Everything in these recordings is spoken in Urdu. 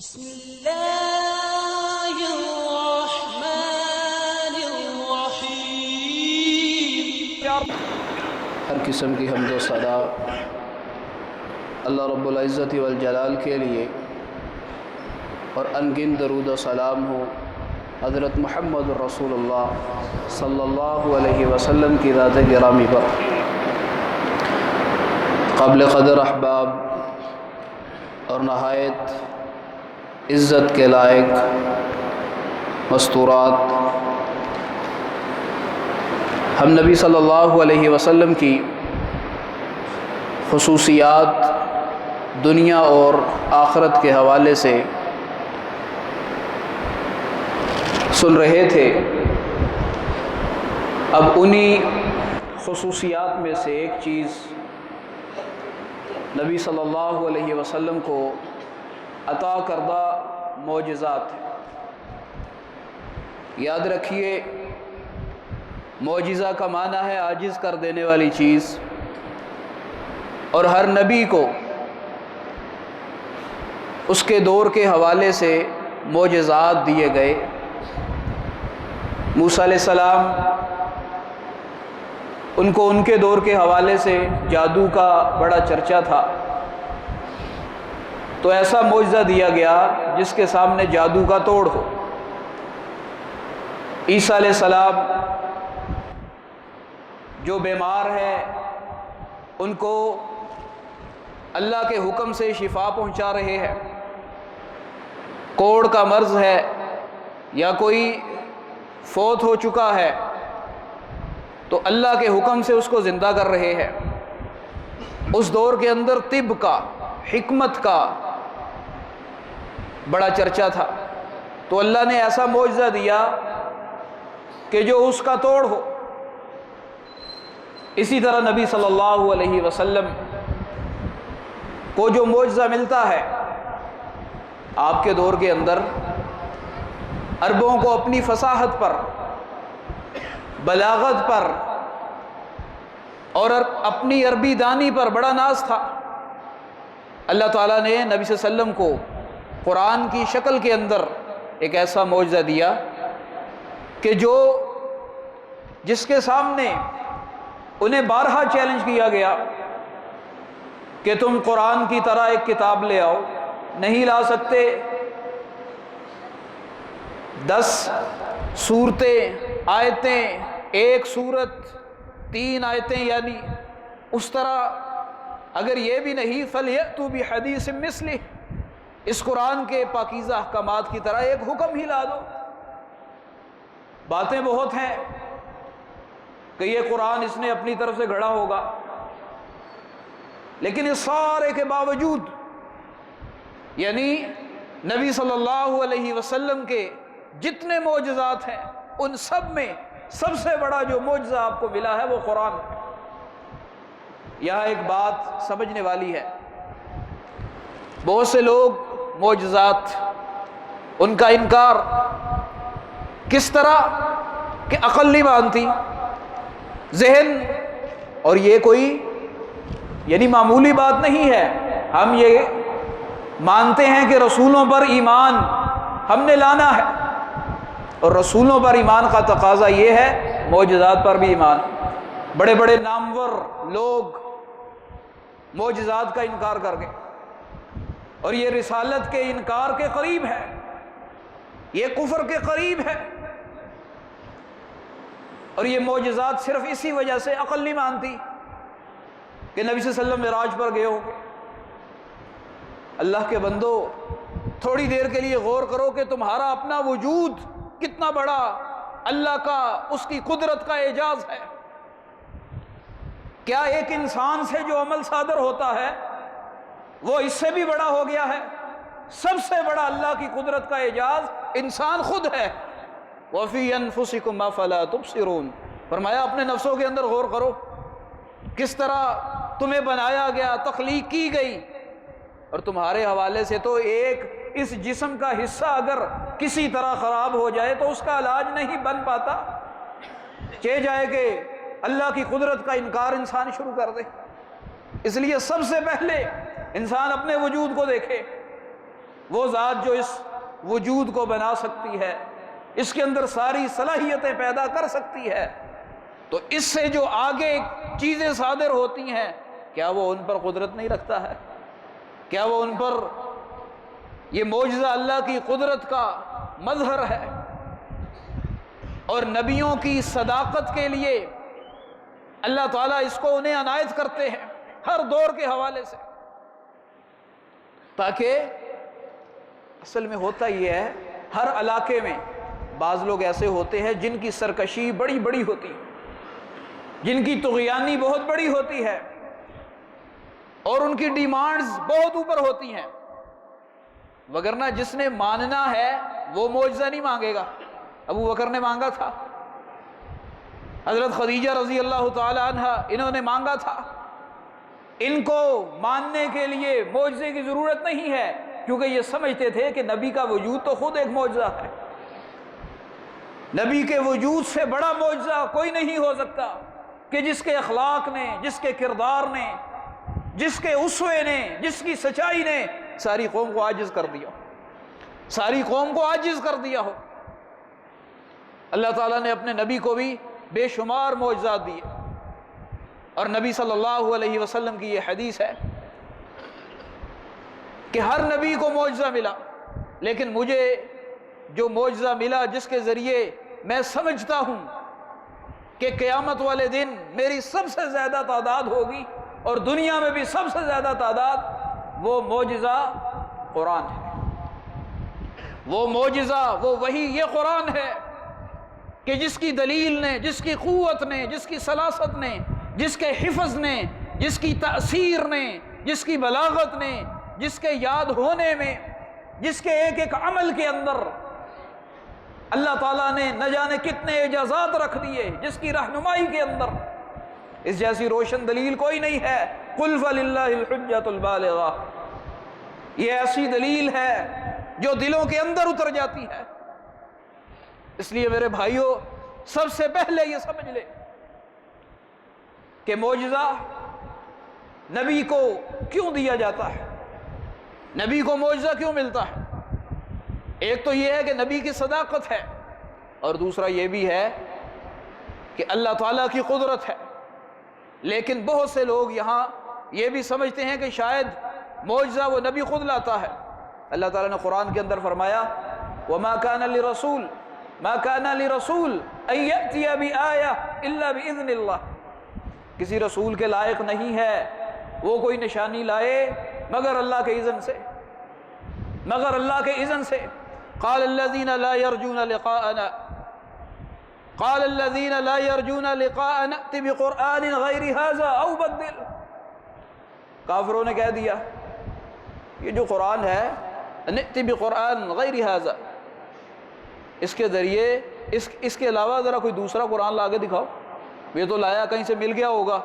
بسم اللہ الرحمن الرحیم۔ ہر قسم کی حمد و ثنا اللہ رب العزت والجلال کے لیے، اور انگن درود و سلام ہو حضرت محمد رسول اللہ صلی اللہ علیہ وسلم کی ذات گرامی پر۔ قابل قدر احباب اور نہایت عزت کے لائق مستورات، ہم نبی صلی اللہ علیہ وسلم کی خصوصیات دنیا اور آخرت کے حوالے سے سن رہے تھے۔ اب انہی خصوصیات میں سے ایک چیز نبی صلی اللہ علیہ وسلم کو عطا کردہ معجزات ہیں۔ یاد رکھیے، معجزہ کا معنی ہے عاجز کر دینے والی چیز، اور ہر نبی کو اس کے دور کے حوالے سے معجزات دیے گئے۔ موسیٰ علیہ السلام، ان کو ان کے دور کے حوالے سے جادو کا بڑا چرچا تھا، تو ایسا معجزہ دیا گیا جس کے سامنے جادو کا توڑ ہو۔ عیسیٰ علیہ السلام جو بیمار ہیں، ان کو اللہ کے حکم سے شفا پہنچا رہے ہیں۔ کوڑ کا مرض ہے یا کوئی فوت ہو چکا ہے تو اللہ کے حکم سے اس کو زندہ کر رہے ہیں۔ اس دور کے اندر طب کا، حکمت کا بڑا چرچا تھا، تو اللہ نے ایسا معجزہ دیا کہ جو اس کا توڑ ہو۔ اسی طرح نبی صلی اللہ علیہ وسلم کو جو معجزہ ملتا ہے، آپ کے دور کے اندر عربوں کو اپنی فصاحت پر، بلاغت پر اور اپنی عربی دانی پر بڑا ناز تھا۔ اللہ تعالیٰ نے نبی صلی اللہ علیہ وسلم کو قرآن کی شکل کے اندر ایک ایسا معجزہ دیا کہ جس کے سامنے انہیں بارہا چیلنج کیا گیا کہ تم قرآن کی طرح ایک کتاب لے آؤ، نہیں لا سکتے، 10 صورتیں، آیتیں، ایک صورت 3 آیتیں، یعنی اس طرح اگر یہ بھی نہیں فَلْيَأْتُوا بِحَدِيثٍ مِثْلِهِ، اس قرآن کے پاکیزہ احکامات کی طرح ایک حکم ہی لا دو۔ باتیں بہت ہیں کہ یہ قرآن اس نے اپنی طرف سے گھڑا ہوگا، لیکن اس سارے کے باوجود یعنی نبی صلی اللہ علیہ وسلم کے جتنے معجزات ہیں، ان سب میں سب سے بڑا جو معجزہ آپ کو ملا ہے وہ قرآن۔ یہاں ایک بات سمجھنے والی ہے، بہت سے لوگ معجزات، ان کا انکار کس طرح کہ عقل نہیں مانتی، ذہن، اور یہ کوئی یعنی معمولی بات نہیں ہے۔ ہم یہ مانتے ہیں کہ رسولوں پر ایمان ہم نے لانا ہے، اور رسولوں پر ایمان کا تقاضا یہ ہے معجزات پر بھی ایمان۔ بڑے بڑے نامور لوگ معجزات کا انکار کر گئے، اور یہ رسالت کے انکار کے قریب ہے، یہ کفر کے قریب ہے، اور یہ معجزات صرف اسی وجہ سے عقل نہیں مانتی کہ نبی صلی اللہ علیہ وسلم معراج پر گئے ہوں گے۔ اللہ کے بندو، تھوڑی دیر کے لیے غور کرو کہ تمہارا اپنا وجود کتنا بڑا اللہ کا، اس کی قدرت کا اعجاز ہے۔ کیا ایک انسان سے جو عمل صادر ہوتا ہے وہ اس سے بھی بڑا ہو گیا ہے؟ سب سے بڑا اللہ کی قدرت کا اعجاز انسان خود ہے۔ وَفِي أَنفُسِكُمْ أَفَلَا تُبْصِرُونَ، فرمایا اپنے نفسوں کے اندر غور کرو، کس طرح تمہیں بنایا گیا، تخلیق کی گئی، اور تمہارے حوالے سے تو ایک اس جسم کا حصہ اگر کسی طرح خراب ہو جائے تو اس کا علاج نہیں بن پاتا، چاہے جائے کہ اللہ کی قدرت کا انکار انسان شروع کر دے۔ اس لیے سب سے پہلے انسان اپنے وجود کو دیکھے وہ ذات جو اس وجود کو بنا سکتی ہے، اس کے اندر ساری صلاحیتیں پیدا کر سکتی ہے، تو اس سے جو آگے چیزیں صادر ہوتی ہیں کیا وہ ان پر قدرت نہیں رکھتا ہے؟ کیا وہ ان پر یہ معجزہ اللہ کی قدرت کا مظہر ہے؟ اور نبیوں کی صداقت کے لیے اللہ تعالیٰ اس کو انہیں عنایت کرتے ہیں ہر دور کے حوالے سے، تاکہ اصل میں ہوتا یہ ہے ہر علاقے میں بعض لوگ ایسے ہوتے ہیں جن کی سرکشی بڑی بڑی ہوتی ہے، جن کی طغیانی بہت بڑی ہوتی ہے اور ان کی ڈیمانڈز بہت اوپر ہوتی ہیں، وگرنہ جس نے ماننا ہے وہ معجزہ نہیں مانگے گا۔ ابو بکر نے مانگا تھا، حضرت خدیجہ رضی اللہ تعالی عنہ انہوں نے مانگا تھا، ان کو ماننے کے لیے معجزے کی ضرورت نہیں ہے، کیونکہ یہ سمجھتے تھے کہ نبی کا وجود تو خود ایک معجزہ ہے، نبی کے وجود سے بڑا معجزہ کوئی نہیں ہو سکتا کہ جس کے اخلاق نے، جس کے کردار نے، جس کے اسوے نے، جس کی سچائی نے ساری قوم کو عاجز کر دیا، ساری قوم کو عاجز کر دیا ہو۔ اللہ تعالیٰ نے اپنے نبی کو بھی بے شمار معجزات دیے، اور نبی صلی اللہ علیہ وسلم کی یہ حدیث ہے کہ ہر نبی کو معجزہ ملا، لیکن مجھے جو معجزہ ملا جس کے ذریعے میں سمجھتا ہوں کہ قیامت والے دن میری سب سے زیادہ تعداد ہوگی اور دنیا میں بھی سب سے زیادہ تعداد، وہ معجزہ قرآن ہے، وہ معجزہ، وہ وحی، یہ قرآن ہے کہ جس کی دلیل نے، جس کی قوت نے، جس کی سلاست نے، جس کے حفظ نے، جس کی تأثیر نے، جس کی بلاغت نے، جس کے یاد ہونے میں، جس کے ایک ایک عمل کے اندر اللہ تعالیٰ نے نہ جانے کتنے اعجازات رکھ دیے، جس کی رہنمائی کے اندر اس جیسی روشن دلیل کوئی نہیں ہے۔ قُلْ فَلِلَّهِ الْحُجَّةُ الْبَالِغَةُ، یہ ایسی دلیل ہے جو دلوں کے اندر اتر جاتی ہے۔ اس لیے میرے بھائیوں، سب سے پہلے یہ سمجھ لے کہ معجزہ نبی کو کیوں دیا جاتا ہے، نبی کو معجزہ کیوں ملتا ہے۔ ایک تو یہ ہے کہ نبی کی صداقت ہے، اور دوسرا یہ بھی ہے کہ اللہ تعالیٰ کی قدرت ہے۔ لیکن بہت سے لوگ یہاں یہ بھی سمجھتے ہیں کہ شاید معجزہ وہ نبی خود لاتا ہے۔ اللہ تعالیٰ نے قرآن کے اندر فرمایا وَمَا كَانَ لِرَسُولٍ مَا كَانَ لِرَسُولٍ أَن يَأْتِيَ بِآيَةٍ إِلَّا بِإِذْنِ اللَّهِ، کسی رسول کے لائق نہیں ہے وہ کوئی نشانی لائے مگر اللہ کے اذن سے، مگر اللہ کے اذن سے۔ قال الذين لا يرجون لقاءنا قال الذين لا يرجون لقاءنا ائت بقرآن غير هذا او بدل، کافروں نے کہہ دیا یہ جو قرآن ہے ائت بقرآن غیر هذا، اس کے ذریعے اس کے علاوہ ذرا کوئی دوسرا قرآن لا کے دکھاؤ، یہ تو لایا کہیں سے مل گیا ہوگا،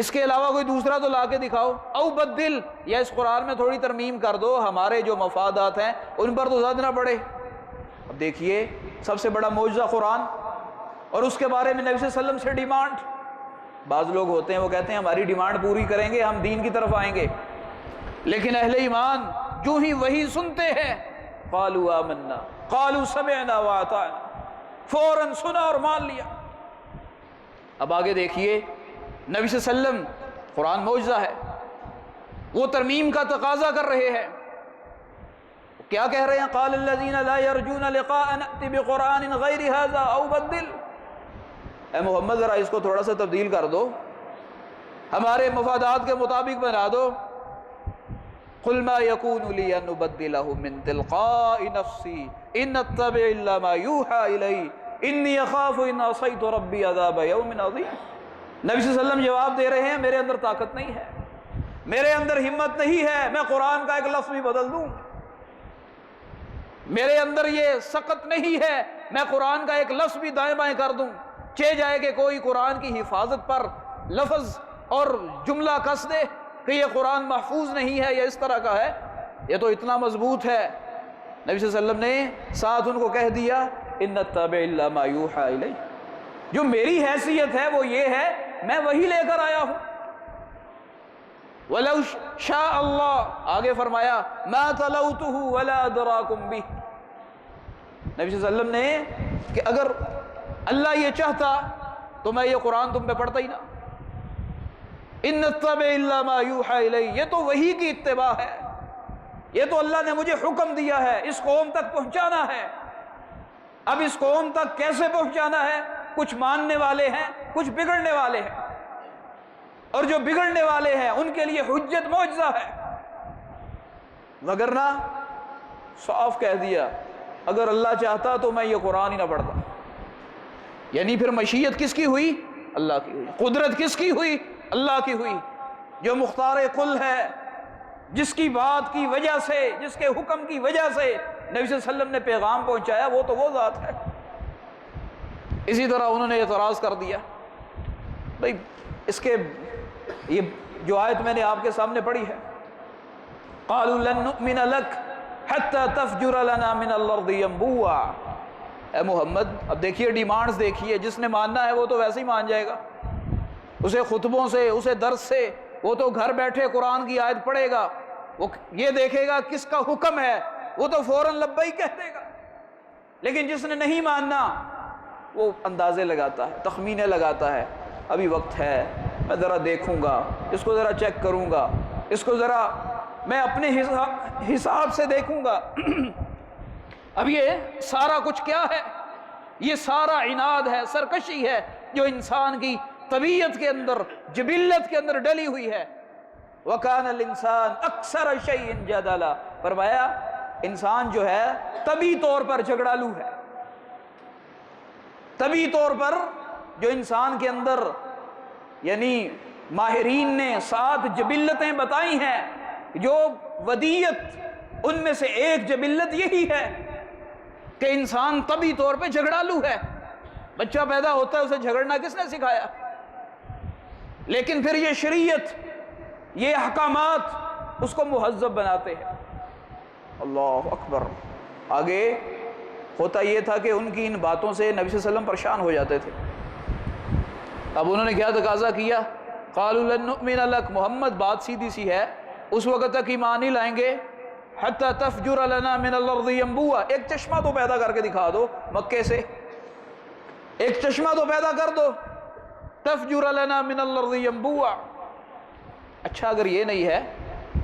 اس کے علاوہ کوئی دوسرا تو لا کے دکھاؤ، او بدل، یا اس قرآن میں تھوڑی ترمیم کر دو، ہمارے جو مفادات ہیں ان پر تو زد نہ پڑے۔ اب دیکھیے سب سے بڑا معجزہ قرآن، اور اس کے بارے میں نبی صلی اللہ علیہ وسلم سے ڈیمانڈ۔ بعض لوگ ہوتے ہیں وہ کہتے ہیں ہماری ڈیمانڈ پوری کریں گے ہم دین کی طرف آئیں گے، لیکن اہل ایمان جو ہی وہی سنتے ہیں قالوا آمنا قالوا سمعنا واطعنا، فوراً سنا اور مان لیا۔ اب آگے دیکھیے نبی صلی اللہ علیہ وسلم، قرآن معجزہ ہے، وہ ترمیم کا تقاضا کر رہے ہیں، کیا کہہ رہے ہیں قال الذین لا یرجون لقاءنا ائت بقرآن غیر ھذا او بدل، اے محمد ذرا اس کو تھوڑا سا تبدیل کر دو، ہمارے مفادات کے مطابق بنا دو۔ قل ما یکون لی ان ابدلہ من تلقاء نفسی ان اتبع الا ما یوحى الی انی اخاف ان عصیت ربی عذاب یوم عظیم۔ نبی صلی اللہ علیہ وسلم جواب دے رہے ہیں میرے اندر طاقت نہیں ہے، میرے اندر ہمت نہیں ہے میں قرآن کا ایک لفظ بھی بدل دوں، میرے اندر یہ سخت نہیں ہے میں قرآن کا ایک لفظ بھی دائیں بائیں کر دوں، چہ جائے کہ کوئی قرآن کی حفاظت پر لفظ اور جملہ کس دے کہ یہ قرآن محفوظ نہیں ہے یا اس طرح کا ہے، یہ تو اتنا مضبوط ہے۔ نبی صلی اللہ علیہ وسلم نے ساتھ ان کو کہہ دیا ان اتبع الا ما یوحى الی، جو میری حیثیت ہے وہ یہ ہے میں وہی لے کر آیا ہوں، وَلَوْ شَاءَ اللہ، آگے فرمایا مَا تَلَوْتُهُ وَلَا أَدْرَاكُمْ بِهِ، نبی صلی اللہ علیہ وسلم نے کہ اگر اللہ یہ چاہتا تو میں یہ قرآن تم پہ پڑھتا ہی نہ. إِنَّ اتَّبِعْ إِلَّا مَا يُوحَى إِلَيَّ، یہ تو وحی کی اتباع ہے، یہ تو اللہ نے مجھے حکم دیا ہے اس قوم تک پہنچانا ہے. اب اس قوم تک کیسے پہنچانا ہے؟ کچھ ماننے والے ہیں، کچھ بگڑنے والے ہیں، اور جو بگڑنے والے ہیں ان کے لیے حجت معجزہ ہے. وگرنہ صاف کہہ دیا اگر اللہ چاہتا تو میں یہ قرآن ہی نہ پڑھتا. یعنی پھر مشیت کس کی ہوئی؟ اللہ کی ہوئی. قدرت کس کی ہوئی؟ اللہ کی ہوئی. جو مختار کل ہے، جس کی بات کی وجہ سے، جس کے حکم کی وجہ سے نبی صلی اللہ علیہ وسلم نے پیغام پہنچایا، وہ تو وہ ذات ہے. اسی طرح انہوں نے اعتراض کر دیا. بھئی اس کے یہ جو آیت میں نے آپ کے سامنے پڑھی ہے، قالوا لن نؤمن لك حتى تفجر لنا من الارض ينبوعا. اے محمد اب دیکھیے ڈیمانڈز دیکھیے، جس نے ماننا ہے وہ تو ویسے ہی مان جائے گا، اسے خطبوں سے، اسے درس سے، وہ تو گھر بیٹھے قرآن کی آیت پڑھے گا، وہ یہ دیکھے گا کس کا حکم ہے، وہ تو فوراً لبیک کہہ دے گا. لیکن جس نے نہیں ماننا وہ اندازے لگاتا ہے، تخمینے لگاتا ہے، ابھی وقت ہے، میں ذرا دیکھوں گا، اس کو ذرا چیک کروں گا، اس کو ذرا میں اپنے حساب سے دیکھوں گا. اب یہ سارا کچھ کیا ہے؟ یہ سارا عناد ہے، سرکشی ہے جو انسان کی طبیعت کے اندر، جبلت کے اندر ڈلی ہوئی ہے. وَكَانَ الْإِنسَانُ أَكْثَرَ شَيْءٍ جَدَلًا، فرمایا انسان جو ہے طبی طور پر جھگڑالو ہے. طبی طور پر جو انسان کے اندر، یعنی ماہرین نے 7 جبلتیں بتائی ہیں، جو ودیت ان میں سے ایک جبلت یہی ہے کہ انسان طبی طور پہ جھگڑالو ہے. بچہ پیدا ہوتا ہے، اسے جھگڑنا کس نے سکھایا؟ لیکن پھر یہ شریعت، یہ احکامات اس کو مہذب بناتے ہیں. اللہ اکبر. آگے ہوتا یہ تھا کہ ان کی ان باتوں سے نبی صلی اللہ علیہ وسلم پریشان ہو جاتے تھے. اب انہوں نے کیا تقاضا کیا؟ قالوا لن نؤمن لك، محمد بات سیدھی سی ہے، اس وقت تک ایمان نہیں لائیں گے حتی تفجر لنا من الارض ينبوعا. ایک چشمہ تو پیدا کر کے دکھا دو مکے سے، ایک چشمہ تو پیدا کر دو. تفجر لنا من الارض ينبوعا. اچھا اگر یہ نہیں ہے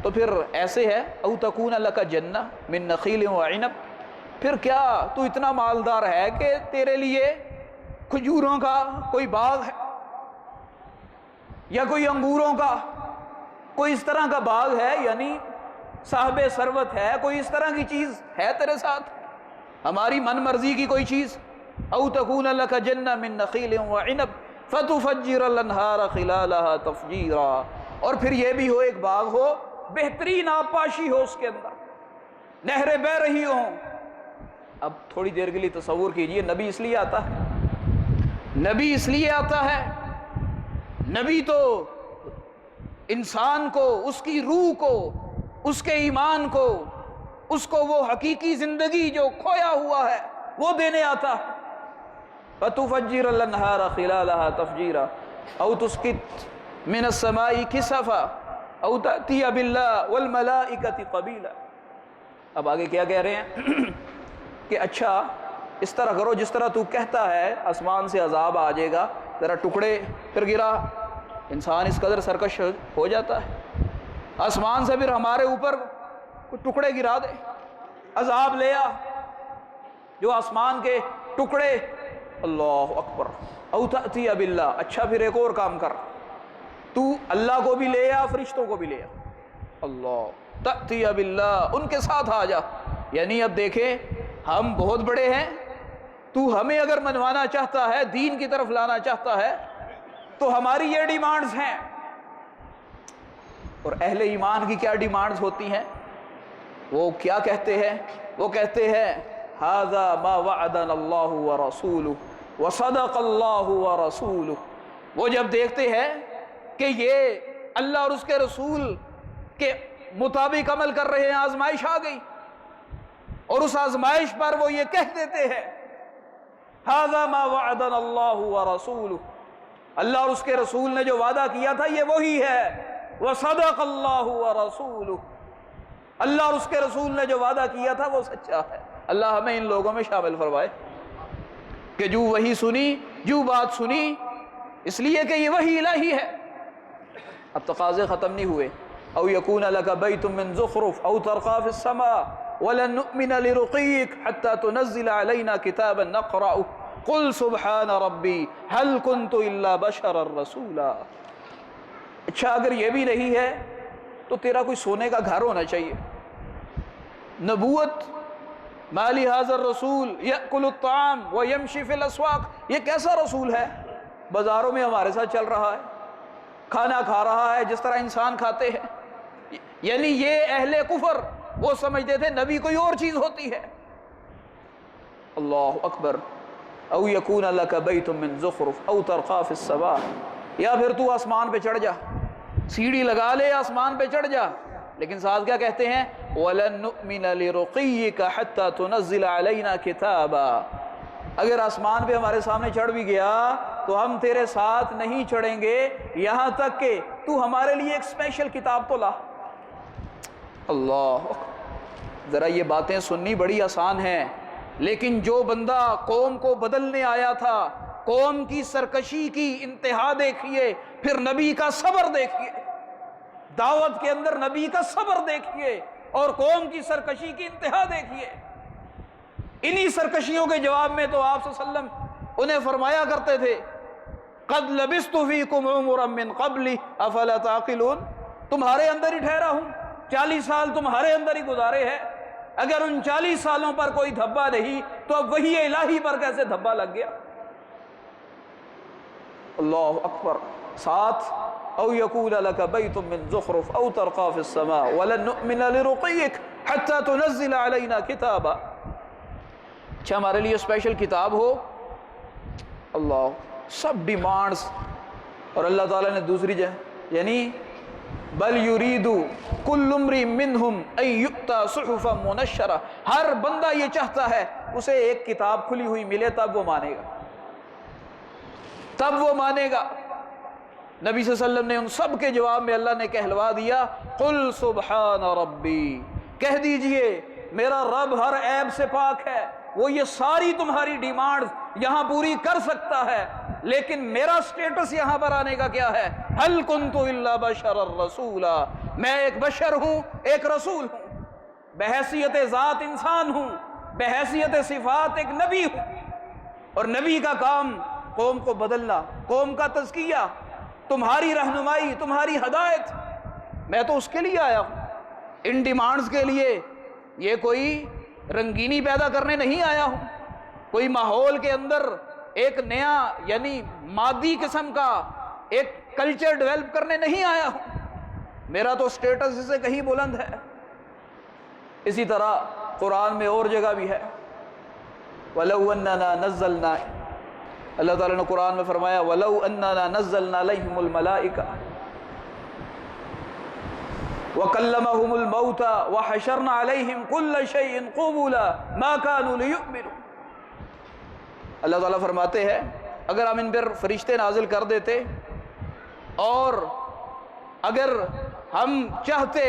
تو پھر ایسے ہے او تکون لک جنہ من نخیل وعنب، پھر کیا تو اتنا مالدار ہے کہ تیرے لیے کھجوروں کا کوئی باغ ہے، یا کوئی انگوروں کا کوئی اس طرح کا باغ ہے، یعنی صاحب ثروت ہے، کوئی اس طرح کی چیز ہے تیرے ساتھ، ہماری من مرضی کی کوئی چیز. او تکون لک جنہ من نخیل وعنب فتفجر الانہار خلالها تفجیرا. اور پھر یہ بھی ہو ایک باغ ہو، بہترین آبپاشی ہو، اس کے اندر نہریں بہ رہی ہوں. اب تھوڑی دیر کے لیے تصور کیجئے، نبی اس لیے آتا ہے، نبی اس لیے آتا ہے، نبی تو انسان کو، اس کی روح کو، اس کے ایمان کو، اس کو وہ حقیقی زندگی جو کھویا ہوا ہے وہ دینے آتا ہے. فَتُفَجِّرَ الْأَنْهَارَ خِلَالَهَا تَفْجِيرًا أَوْ تُسْقِطْ مِنَ السَّمَاءِ كِسَفًا أَوْ تَأْتِيَ بِاللَّهِ وَالْمَلَائِكَةِ قَبِيلًا. اب آگے کیا کہہ رہے ہیں کہ اچھا اس طرح کرو جس طرح تو کہتا ہے، آسمان سے عذاب آ جائے گا، ذرا ٹکڑے پھر گرا. انسان اس قدر سرکش ہو جاتا ہے، آسمان سے پھر ہمارے اوپر کچھ ٹکڑے گرا دے، عذاب لے آ، جو آسمان کے ٹکڑے. اللہ اکبر. او تأتی باللہ، اچھا پھر ایک اور کام کر، تو اللہ کو بھی لے آ، فرشتوں کو بھی لے آ. اللہ تأتی باللہ، ان کے ساتھ آ جا. یعنی اب دیکھیں ہم بہت بڑے ہیں، تو ہمیں اگر منوانا چاہتا ہے، دین کی طرف لانا چاہتا ہے تو ہماری یہ ڈیمانڈز ہیں. اور اہل ایمان کی کیا ڈیمانڈز ہوتی ہیں؟ وہ کیا کہتے ہیں؟ وہ کہتے ہیں ھذا ما وعدنا اللہ ورسولہ وصدق اللہ ورسولہ. وہ جب دیکھتے ہیں کہ یہ اللہ اور اس کے رسول کے مطابق عمل کر رہے ہیں، آزمائش آ گئی، اور اس آزمائش پر وہ یہ کہہ دیتے ہیں ھذا ما وعدنا اللہ ورسولہ، اللہ اور اس کے رسول نے جو وعدہ کیا تھا یہ وہی ہے. وصدق اللہ ورسولہ، اللہ اور اس کے رسول نے جو وعدہ کیا تھا وہ سچا ہے۔ اللہ ہمیں ان لوگوں میں شامل فرمائے کہ جو وحی سنی، جو بات سنی، اس لیے کہ یہ وحی الہی ہے۔ اب تقاضے ختم نہیں ہوئے۔ او یکون لک بیت من زخرف او ترقی فی السماء ولن نؤمن لرقیک حتی تنزل علینا کتابا نقرأہ قل سبحان ربی هل کنت الا بشرا رسولا۔ اچھا اگر یہ بھی نہیں ہے تو تیرا کوئی سونے کا گھر ہونا چاہیے۔ نبوت، مالی ھذا الرسول یأکل الطعام ویمشی فی الاسواق، یہ کیسا رسول ہے؟ بازاروں میں ہمارے ساتھ چل رہا ہے، کھانا کھا رہا ہے جس طرح انسان کھاتے ہیں۔ یعنی یہ اہل کفر وہ سمجھتے تھے نبی کوئی اور چیز ہوتی ہے۔ اللہ اکبر۔ او یکون لک بیت من زخرف او ترقی فی السماء، یا پھر تو آسمان پہ چڑھ جا، سیڑھی لگا لے آسمان پہ چڑھ جا، لیکن ساتھ کیا کہتے ہیں؟ وَلَن نُؤْمِنَ لِرُقِيِّكَ حَتَّى تُنَزِّلَ عَلَيْنَا كِتَابًا، اگر آسمان پہ ہمارے سامنے چڑھ بھی گیا تو ہم تیرے ساتھ نہیں چڑھیں گے یہاں تک کہ تو ہمارے لیے ایک اسپیشل کتاب تو لا۔ اللہ، ذرا یہ باتیں سننی بڑی آسان ہیں، لیکن جو بندہ قوم کو بدلنے آیا تھا، قوم کی سرکشی کی انتہا دیکھیے، پھر نبی کا صبر دیکھیے، دعوت کے اندر نبی کا صبر دیکھیے اور قوم کی سرکشی کی انتہا دیکھیے۔ انہی سرکشیوں کے جواب میں تو آپ صلی اللہ علیہ وسلم انہیں فرمایا کرتے تھے قد لبثت فیکم عمرا من قبلی افلا تعقلون، تمہارے اندر ہی ٹھہرا ہوں، 40 سال تمہارے اندر ہی گزارے ہیں، اگر ان 40 سالوں پر کوئی دھبا نہیں تو اب وحی الہی پر کیسے دھبا لگ گیا؟ اللہ اکبر۔ ساتھ او یکون لک بیت من زخرف او ترقی فی السماء ولن نؤمن لرقیک حتی تنزل علینا کتابا، اچھا ہمارے لیے اسپیشل کتاب ہو۔ اللہ، سب ڈیمانڈز، اور اللہ تعالیٰ نے دوسری جگہ یعنی بل یرید کل امرئ منہم ان یؤتی صحفا منشرہ، ہر بندہ یہ چاہتا ہے اسے ایک کتاب کھلی ہوئی ملے تب وہ مانے گا، تب وہ مانے گا۔ نبی صلی اللہ علیہ وسلم نے ان سب کے جواب میں اللہ نے کہلوا دیا قل سبحان ربی، کہہ دیجئے میرا رب ہر عیب سے پاک ہے، وہ یہ ساری تمہاری ڈیمانڈز یہاں پوری کر سکتا ہے، لیکن میرا سٹیٹس یہاں پر آنے کا کیا ہے؟ هل كنت الا بشرا رسولا، میں ایک بشر ہوں، ایک رسول ہوں، بحیثیت ذات انسان ہوں، بحیثیت صفات ایک نبی ہوں، اور نبی کا کام قوم کو بدلنا، قوم کا تزکیہ، تمہاری رہنمائی، تمہاری ہدایت، میں تو اس کے لیے آیا ہوں، ان ڈیمانڈز کے لیے۔ یہ کوئی رنگینی پیدا کرنے نہیں آیا ہوں، کوئی ماحول کے اندر ایک نیا یعنی مادی قسم کا ایک کلچر ڈیولپ کرنے نہیں آیا ہوں، میرا تو سٹیٹس اس سے کہیں بلند ہے۔ اسی طرح قرآن میں اور جگہ بھی ہے وَلَوْ أَنَّنَا نَزَّلْنَا، اللہ تعالیٰ نے قرآن میں فرمایا وَلَوْ أَنَّنَا نَزَّلْنَا عَلَيْهِمُ الْمَلَائِكَةَ وَكَلَّمَهُمُ الْمَوْتَى وَحَشَرْنَا عَلَيْهِمْ كُلَّ شَيْءٍ قُبُولًا مَا كَانُوا لِيُؤْمِنُوا، اللہ تعالیٰ فرماتے ہیں اگر ہم ان پر فرشتے نازل کر دیتے اور اگر ہم چاہتے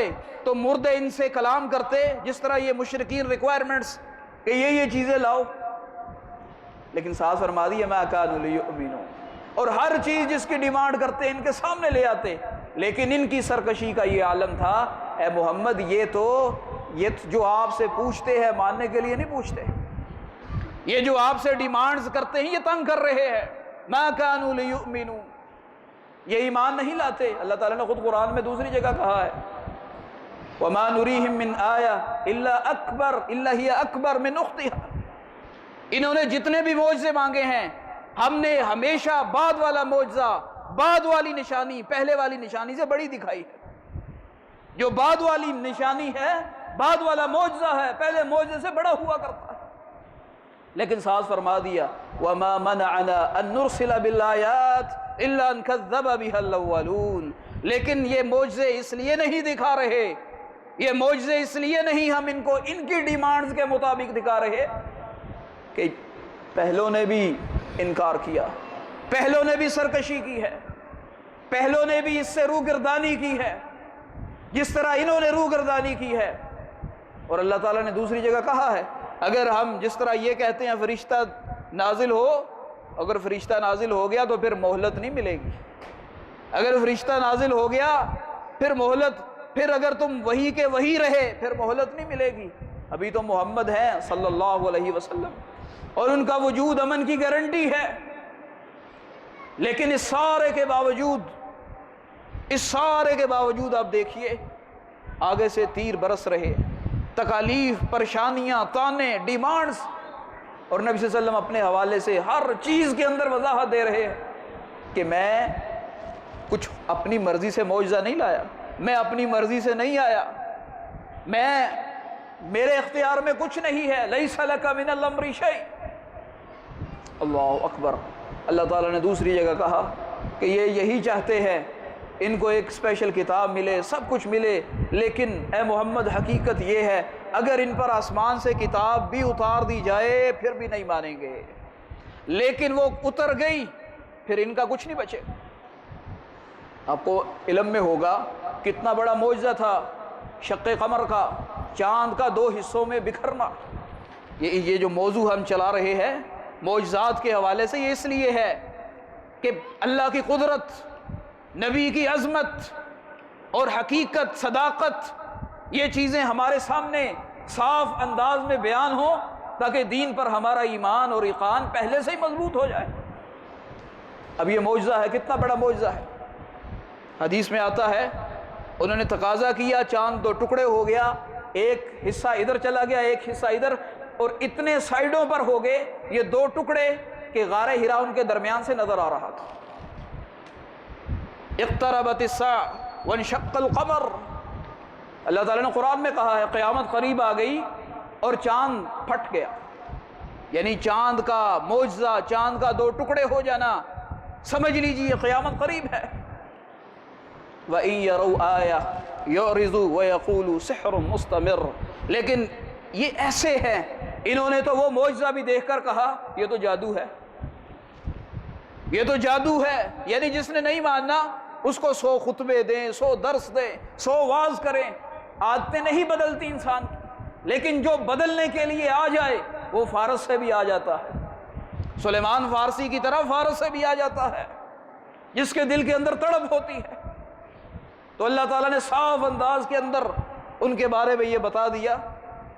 تو مردے ان سے کلام کرتے، جس طرح یہ مشرکین ریکوائرمنٹس کہ یہ چیزیں لاؤ، لیکن ساتھ فرما دیا مَا كَانُوا لِيُؤْمِنُوا، اور ہر چیز جس کی ڈیمانڈ کرتے ان کے سامنے لے آتے، لیکن ان کی سرکشی کا یہ عالم تھا اے محمد یہ جو آپ سے پوچھتے ہیں ماننے کے لیے نہیں پوچھتے، یہ جو آپ سے ڈیمانڈز کرتے ہیں یہ تنگ کر رہے ہیں، مَا كَانُوا لِيُؤْمِنُوا، یہ ایمان نہیں لاتے۔ اللہ تعالیٰ نے خود قرآن میں دوسری جگہ کہا ہے وَمَا نُرِيهِم مِّنْ آيَةٍ إِلَّا هِيَ أَكْبَرُ مِنْ أُخْتِهَا، انہوں نے جتنے بھی معجزے مانگے ہیں ہم نے ہمیشہ بعد والا معجزہ، بعد والی نشانی پہلے والی نشانی سے بڑی دکھائی ہے، جو بعد والی نشانی ہے، بعد والا معجزہ ہے، پہلے معجزے سے بڑا ہوا کرتا ہے، لیکن ساتھ فرما دیا وَمَا مَنَعَنَا أَن نُرْسِلَ بِالْآيَاتِ إِلَّا أَن كَذَّبَ بِهَا الْأَوَّلُونَ، لیکن یہ معجزے اس لیے نہیں دکھا رہے، یہ معجزے اس لیے نہیں ہم ان کو ان کی ڈیمانڈز کے مطابق دکھا رہے کہ پہلوں نے بھی انکار کیا، پہلوں نے بھی سرکشی کی ہے، پہلوں نے بھی اس سے روگردانی کی ہے جس طرح انہوں نے روگردانی کی ہے۔ اور اللہ تعالیٰ نے دوسری جگہ کہا ہے اگر ہم جس طرح یہ کہتے ہیں فرشتہ نازل ہو، اگر فرشتہ نازل ہو گیا تو پھر مہلت نہیں ملے گی، اگر فرشتہ نازل ہو گیا پھر مہلت، پھر اگر تم وہی کے وہی رہے پھر مہلت نہیں ملے گی۔ ابھی تو محمد ہیں صلی اللہ علیہ وسلم اور ان کا وجود امن کی گارنٹی ہے، لیکن اس سارے کے باوجود آپ دیکھیے آگے سے تیر برس رہے، تکالیف، پریشانیاں، تانے، ڈیمانڈز، اور نبی صلی اللہ علیہ وسلم اپنے حوالے سے ہر چیز کے اندر وضاحت دے رہے ہیں کہ میں کچھ اپنی مرضی سے معجزہ نہیں لایا، میں اپنی مرضی سے نہیں آیا، میرے اختیار میں کچھ نہیں ہے، لیس لک من الامر شیء۔ اللہ اکبر۔ اللہ تعالیٰ نے دوسری جگہ کہا کہ یہ یہی چاہتے ہیں ان کو ایک اسپیشل کتاب ملے، سب کچھ ملے، لیکن اے محمد حقیقت یہ ہے اگر ان پر آسمان سے کتاب بھی اتار دی جائے پھر بھی نہیں مانیں گے، لیکن وہ اتر گئی پھر ان کا کچھ نہیں بچے۔ آپ کو علم میں ہوگا کتنا بڑا معجزہ تھا شق قمر کا، چاند کا 2 حصوں میں بکھرنا۔ یہ جو موضوع ہم چلا رہے ہیں معجزات کے حوالے سے، یہ اس لیے ہے کہ اللہ کی قدرت، نبی کی عظمت اور حقیقت، صداقت، یہ چیزیں ہمارے سامنے صاف انداز میں بیان ہوں تاکہ دین پر ہمارا ایمان اور یقین پہلے سے ہی مضبوط ہو جائے۔ اب یہ معجزہ ہے، کتنا بڑا معجزہ ہے۔ حدیث میں آتا ہے انہوں نے تقاضا کیا، چاند 2 ٹکڑے ہو گیا، ایک حصہ ادھر چلا گیا ایک حصہ ادھر، اور اتنے سائڈوں پر ہو گئے یہ 2 ٹکڑے کہ غار ہرا ان کے درمیان سے نظر آ رہا تھا۔ اقتربت الساعة وانشق القمر، اللہ تعالیٰ نے قرآن میں کہا ہے قیامت قریب آ گئی اور چاند پھٹ گیا، یعنی چاند کا معجزہ، چاند کا 2 ٹکڑے ہو جانا، سمجھ لیجئے قیامت قریب ہے۔ وَإِن يَرَوْا آيَةً يُعْرِضُوا وَيَقُولُوا سِحْرٌ مُسْتَمِرٌ، لیکن یہ ایسے ہیں، انہوں نے تو وہ معجزہ بھی دیکھ کر کہا یہ تو جادو ہے، یہ تو جادو ہے، یعنی جس نے نہیں ماننا اس کو 100 خطبے دیں، 100 درس دیں، 100 واعظ کریں، عادتیں نہیں بدلتی انسان کی، لیکن جو بدلنے کے لیے آ جائے وہ فارس سے بھی آ جاتا ہے، سلیمان فارسی کی طرح فارس سے بھی آ جاتا ہے، جس کے دل کے اندر تڑپ ہوتی ہے۔ تو اللہ تعالیٰ نے صاف انداز کے اندر ان کے بارے میں یہ بتا دیا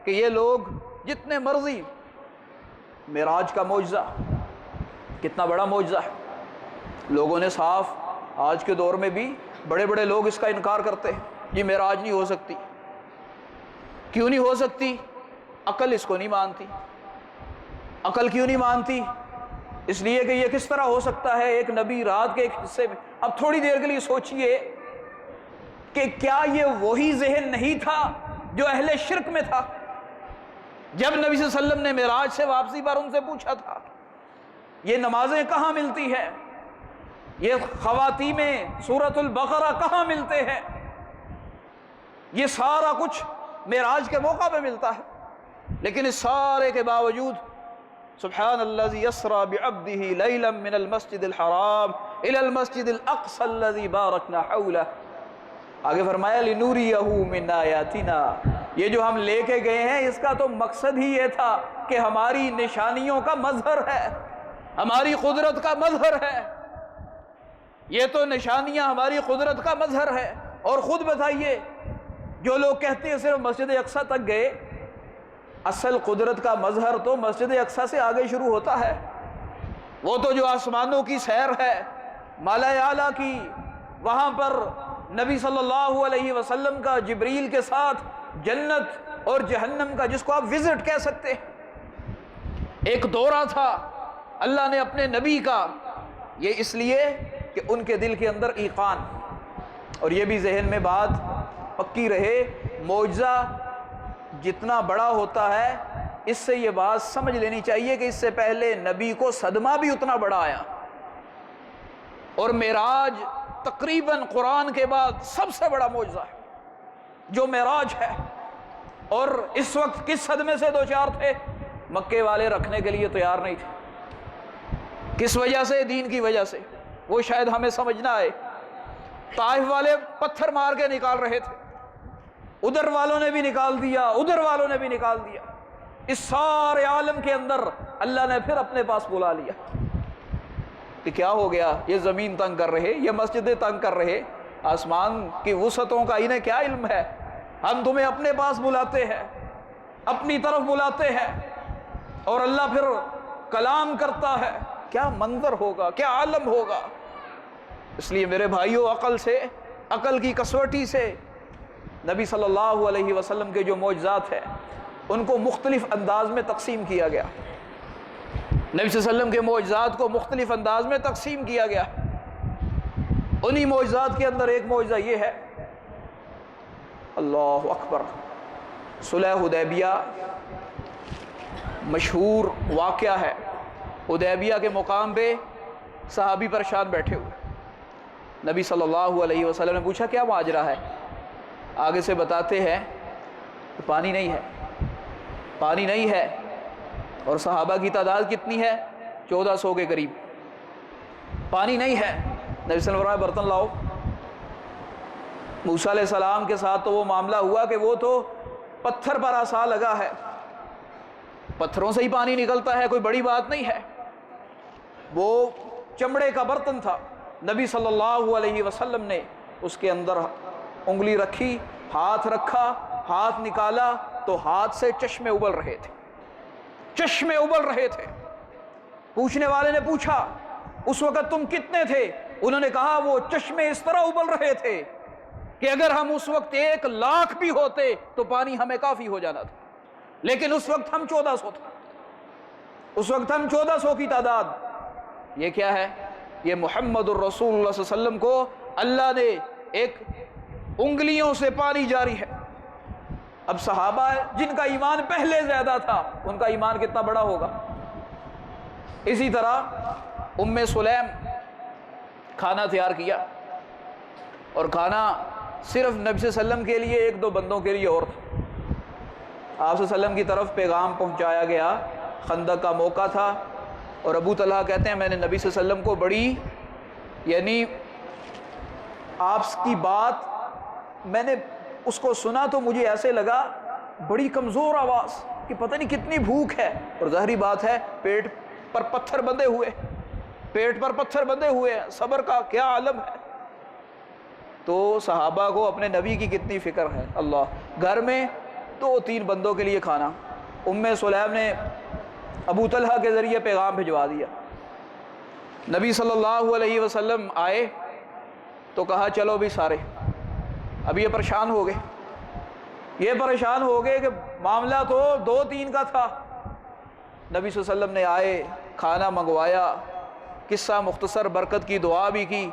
کہ یہ لوگ جتنے مرضی، معراج کا معجزہ کتنا بڑا معجزہ ہے، لوگوں نے صاف، آج کے دور میں بھی بڑے بڑے لوگ اس کا انکار کرتے ہیں، یہ معراج نہیں ہو سکتی۔ کیوں نہیں ہو سکتی؟ عقل اس کو نہیں مانتی۔ عقل کیوں نہیں مانتی؟ اس لیے کہ یہ کس طرح ہو سکتا ہے ایک نبی رات کے ایک حصے میں۔ اب تھوڑی دیر کے لیے سوچئے کہ کیا یہ وہی ذہن نہیں تھا جو اہل شرک میں تھا؟ جب نبی صلی اللہ علیہ وسلم نے معراج سے واپسی پر ان سے پوچھا تھا یہ نمازیں کہاں ملتی ہیں، یہ خواتین سورۃ البقرہ کہاں ملتے ہیں، یہ سارا کچھ معراج کے موقع پہ ملتا ہے، لیکن اس سارے کے باوجود سبحان الذی اسری بعبدہ لیلا من المسجد الحرام الی المسجد الاقصی الذی بارکنا حولہ، آگے فرمایا لنوریہ من آیاتنا، یہ جو ہم لے کے گئے ہیں اس کا تو مقصد ہی یہ تھا کہ ہماری نشانیوں کا مظہر ہے، ہماری قدرت کا مظہر ہے، یہ تو نشانیاں ہماری قدرت کا مظہر ہے۔ اور خود بتائیے جو لوگ کہتے ہیں صرف مسجد اقصی تک گئے، اصل قدرت کا مظہر تو مسجد اقصی سے آگے شروع ہوتا ہے، وہ تو جو آسمانوں کی سیر ہے، مالا اعلیٰ کی، وہاں پر نبی صلی اللہ علیہ وسلم کا جبریل کے ساتھ جنت اور جہنم کا، جس کو آپ وزٹ کہہ سکتے ہیں، ایک دورہ تھا اللہ نے اپنے نبی کا، یہ اس لیے کہ ان کے دل کے اندر ایقان، اور یہ بھی ذہن میں بات پکی رہے، معجزہ جتنا بڑا ہوتا ہے اس سے یہ بات سمجھ لینی چاہیے کہ اس سے پہلے نبی کو صدمہ بھی اتنا بڑا آیا، اور معراج تقریباً قرآن کے بعد سب سے بڑا معجزہ ہے جو معراج ہے۔ اور اس وقت کس صدمے سے دو چار تھے؟ مکے والے رکھنے کے لیے تیار نہیں تھے، کس وجہ سے؟ دین کی وجہ سے، وہ شاید ہمیں سمجھ نہ آئے، طائف والے پتھر مار کے نکال رہے تھے، ادھر والوں نے بھی نکال دیا، ادھر والوں نے بھی نکال دیا۔ اس سارے عالم کے اندر اللہ نے پھر اپنے پاس بلا لیا کہ کیا ہو گیا، یہ زمین تنگ کر رہے، یہ مسجدیں تنگ کر رہے، آسمان کی وسعتوں کا انہیں کیا علم ہے؟ ہم تمہیں اپنے پاس بلاتے ہیں، اپنی طرف بلاتے ہیں، اور اللہ پھر کلام کرتا ہے۔ کیا منظر ہوگا، کیا عالم ہوگا۔ اس لیے میرے بھائیوں، عقل سے، عقل کی کسوٹی سے نبی صلی اللہ علیہ وسلم کے جو معجزات ہیں ان کو مختلف انداز میں تقسیم کیا گیا، نبی صلی اللہ علیہ وسلم کے معجزات کو مختلف انداز میں تقسیم کیا گیا۔ انہی معجزات کے اندر ایک معجزہ یہ ہے، اللہ اکبر، صلح حدیبیہ مشہور واقعہ ہے۔ حدیبیہ کے مقام پہ صحابی پریشان بیٹھے ہوئے، نبی صلی اللہ علیہ وسلم نے پوچھا کیا ماجرا ہے؟ آگے سے بتاتے ہیں کہ پانی نہیں ہے، پانی نہیں ہے، اور صحابہ کی تعداد کتنی ہے؟ 1400 کے قریب، پانی نہیں ہے۔ نبی صلی اللہ علیہ وسلم نے فرمایا برتن لاؤ۔ موسیٰ علیہ السلام کے ساتھ تو وہ معاملہ ہوا کہ وہ تو پتھر پر عصا لگا ہے، پتھروں سے ہی پانی نکلتا ہے، کوئی بڑی بات نہیں ہے۔ وہ چمڑے کا برتن تھا، نبی صلی اللہ علیہ وسلم نے اس کے اندر انگلی رکھی، ہاتھ رکھا، ہاتھ نکالا تو ہاتھ سے چشمے ابل رہے تھے، چشمے ابل رہے تھے۔ پوچھنے والے نے پوچھا اس وقت تم کتنے تھے؟ انہوں نے کہا وہ چشمے اس طرح ابل رہے تھے کہ اگر ہم اس وقت 1,00,000 بھی ہوتے تو پانی ہمیں کافی ہو جانا تھا، لیکن اس وقت ہم 1400 تھے، اس وقت ہم 1400 کی تعداد۔ یہ کیا ہے؟ یہ محمد الرسول اللہ صلی اللہ علیہ وسلم کو اللہ نے ایک انگلیوں سے پانی جاری ہے۔ اب صحابہ جن کا ایمان پہلے زیادہ تھا ان کا ایمان کتنا بڑا ہوگا۔ اسی طرح ام سلیم کھانا تیار کیا، اور کھانا صرف نبی صلی اللہ علیہ وسلم کے لیے، 1-2 بندوں کے لیے اور تھا۔ آپ صلی اللہ علیہ وسلم کی طرف پیغام پہنچایا گیا، خندق کا موقع تھا، اور ابو طلحہ کہتے ہیں میں نے نبی صلی اللہ علیہ وسلم کو بڑی، یعنی آپ کی بات میں نے اس کو سنا تو مجھے ایسے لگا بڑی کمزور آواز کہ پتہ نہیں کتنی بھوک ہے، اور ظاہری بات ہے پیٹ پر پتھر بندھے ہوئے، پیٹ پر پتھر بندھے ہوئے ہیں، صبر کا کیا عالم ہے۔ تو صحابہ کو اپنے نبی کی کتنی فکر ہے۔ اللہ، گھر میں 2-3 بندوں کے لیے کھانا۔ ام سلیم نے ابو طلحہ کے ذریعے پیغام بھجوا دیا، نبی صلی اللہ علیہ وسلم آئے تو کہا چلو بھی سارے، اب یہ پریشان ہو گئے، یہ پریشان ہو گئے کہ معاملہ تو 2-3 کا تھا۔ نبی صلی اللہ علیہ وسلم نے آئے، کھانا منگوایا، قصہ مختصر، برکت کی دعا بھی کی،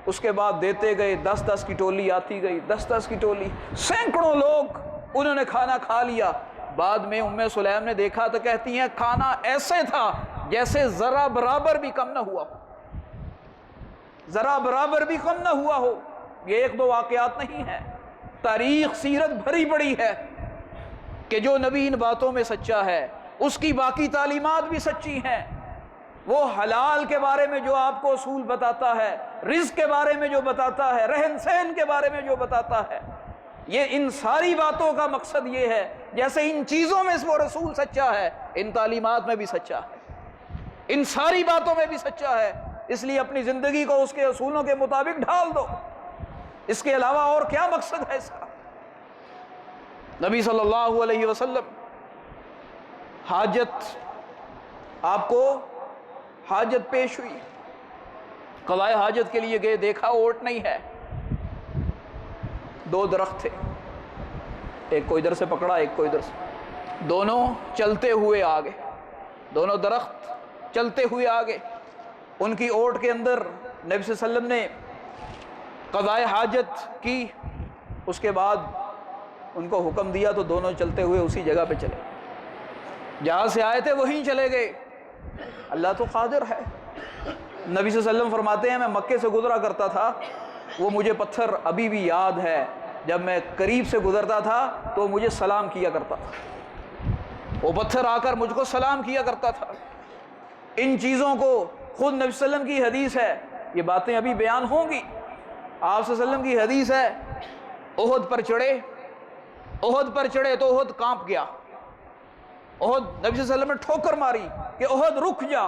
اس کے بعد دیتے گئے، 10-10 کی ٹولی آتی گئی، 10-10 کی ٹولی، سینکڑوں لوگ انہوں نے کھانا کھا لیا۔ بعد میں ام سلیم نے دیکھا تو کہتی ہیں کھانا ایسے تھا جیسے ذرا برابر بھی کم نہ ہوا ہو، ذرا برابر بھی کم نہ ہوا ہو۔ یہ 1-2 واقعات نہیں ہیں، تاریخ سیرت بھری پڑی ہے کہ جو نبی ان باتوں میں سچا ہے اس کی باقی تعلیمات بھی سچی ہیں۔ وہ حلال کے بارے میں جو آپ کو اصول بتاتا ہے، رزق کے بارے میں جو بتاتا ہے، رہن سہن کے بارے میں جو بتاتا ہے، یہ ان ساری باتوں کا مقصد یہ ہے جیسے ان چیزوں میں وہ رسول سچا ہے، ان تعلیمات میں بھی سچا ہے، ان ساری باتوں میں بھی سچا ہے۔ اس لیے اپنی زندگی کو اس کے اصولوں کے مطابق ڈھال دو، اس کے علاوہ اور کیا مقصد ہے اس کا۔ نبی صلی اللہ علیہ وسلم حاجت، آپ کو حاجت پیش ہوئی، قضائے حاجت کے لیے گئے، دیکھا اوٹ نہیں ہے، 2 درخت تھے، ایک کو ادھر سے پکڑا ایک کو ادھر سے، دونوں چلتے ہوئے آگے، دونوں درخت چلتے ہوئے آگے۔ ان کی اوٹ کے اندر نبی صلی اللہ علیہ وسلم نے قضائے حاجت کی، اس کے بعد ان کو حکم دیا تو دونوں چلتے ہوئے اسی جگہ پہ چلے، جہاں سے آئے تھے وہیں چلے گئے۔ اللہ تو قادر ہے۔ نبی صلی اللہ علیہ وسلم فرماتے ہیں میں مکے سے گزرا کرتا تھا، وہ مجھے پتھر ابھی بھی یاد ہے، جب میں قریب سے گزرتا تھا تو مجھے سلام کیا کرتا تھا، وہ پتھر آ کر مجھ کو سلام کیا کرتا تھا۔ ان چیزوں کو خود نبی صلی اللہ علیہ وسلم کی حدیث ہے، یہ باتیں ابھی بیان ہوں گی، آپ صلی اللہ علیہ وسلم کی حدیث ہے، احد پر چڑھے تو احد کانپ گیا، احد نبی صلی اللہ علیہ وسلم نے ٹھوکر ماری کہ احد رک جا،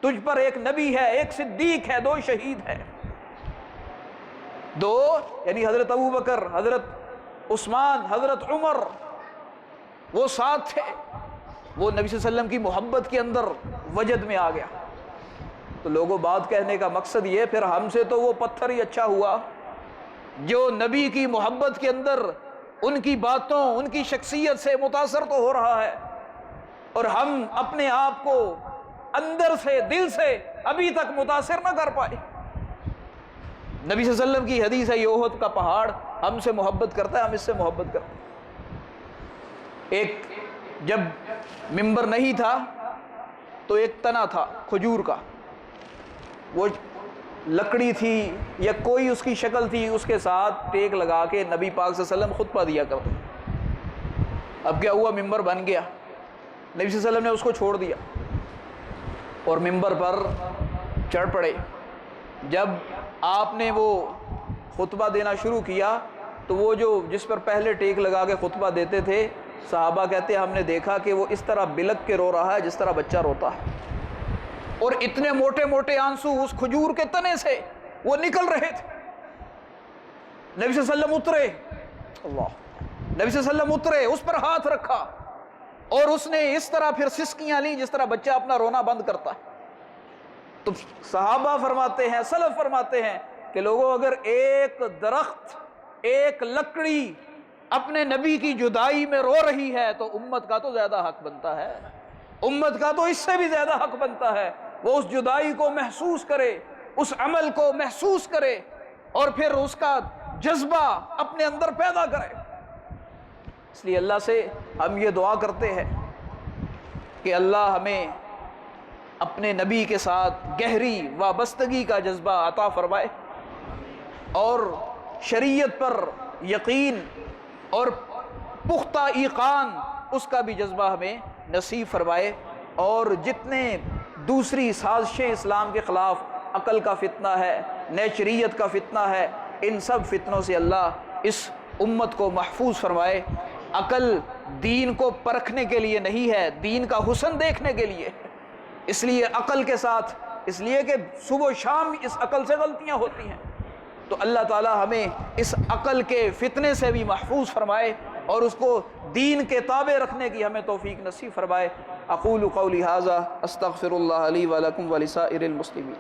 تجھ پر ایک نبی ہے، ایک صدیق ہے، 2 شہید ہیں، 2 یعنی حضرت ابوبکر، حضرت عثمان، حضرت عمر، وہ ساتھ تھے، وہ نبی صلی اللہ علیہ وسلم کی محبت کے اندر وجد میں آ گیا۔ تو لوگوں بات کہنے کا مقصد یہ، پھر ہم سے تو وہ پتھر ہی اچھا ہوا جو نبی کی محبت کے اندر ان کی باتوں، ان کی شخصیت سے متاثر تو ہو رہا ہے، اور ہم اپنے آپ کو اندر سے، دل سے ابھی تک متاثر نہ کر پائے۔ نبی صلی اللہ علیہ وسلم کی حدیث ہے، یہ احد کا پہاڑ ہم سے محبت کرتا ہے، ہم اس سے محبت کرتے ہیں۔ ایک جب ممبر نہیں تھا تو ایک تنا تھا کھجور کا، وہ لکڑی تھی یا کوئی اس کی شکل تھی، اس کے ساتھ ٹیک لگا کے نبی پاک صلی اللہ علیہ وسلم خطبہ دیا کرتے۔ اب کیا ہوا، ممبر بن گیا، نبی صلی اللہ علیہ وسلم نے اس کو چھوڑ دیا اور ممبر پر چڑھ پڑے۔ جب آپ نے وہ خطبہ دینا شروع کیا تو وہ جو جس پر پہلے ٹیک لگا کے خطبہ دیتے تھے، صحابہ کہتے ہیں ہم نے دیکھا کہ وہ اس طرح بلک کے رو رہا ہے جس طرح بچہ روتا ہے، اور اتنے موٹے موٹے آنسو اس کھجور کے تنے سے وہ نکل رہے تھے۔ نبی صلی اللہ علیہ وسلم اترے، اللہ، نبی صلی اللہ علیہ وسلم اترے، اس پر ہاتھ رکھا اور اس نے اس طرح پھر سسکیاں لی جس طرح بچہ اپنا رونا بند کرتا ہے۔ تو صحابہ فرماتے ہیں، سلف فرماتے ہیں کہ لوگوں اگر ایک درخت، ایک لکڑی اپنے نبی کی جدائی میں رو رہی ہے تو امت کا تو زیادہ حق بنتا ہے، امت کا تو اس سے بھی زیادہ حق بنتا ہے وہ اس جدائی کو محسوس کرے، اس عمل کو محسوس کرے، اور پھر اس کا جذبہ اپنے اندر پیدا کرے۔ اس لیے اللہ سے ہم یہ دعا کرتے ہیں کہ اللہ ہمیں اپنے نبی کے ساتھ گہری وابستگی کا جذبہ عطا فرمائے، اور شریعت پر یقین اور پختہ ایقان اس کا بھی جذبہ ہمیں نصیب فرمائے، اور جتنے دوسری سازشیں اسلام کے خلاف، عقل کا فتنہ ہے، نیچریت کا فتنہ ہے، ان سب فتنوں سے اللہ اس امت کو محفوظ فرمائے۔ عقل دین کو پرکھنے کے لیے نہیں ہے، دین کا حسن دیکھنے کے لیے، اس لیے عقل کے ساتھ، اس لیے کہ صبح و شام اس عقل سے غلطیاں ہوتی ہیں، تو اللہ تعالی ہمیں اس عقل کے فتنے سے بھی محفوظ فرمائے اور اس کو دین کے تابع رکھنے کی ہمیں توفیق نصیب فرمائے۔ اقول قولی ھذا استغفر اللہ لی ولکم ولسائر المسلمین۔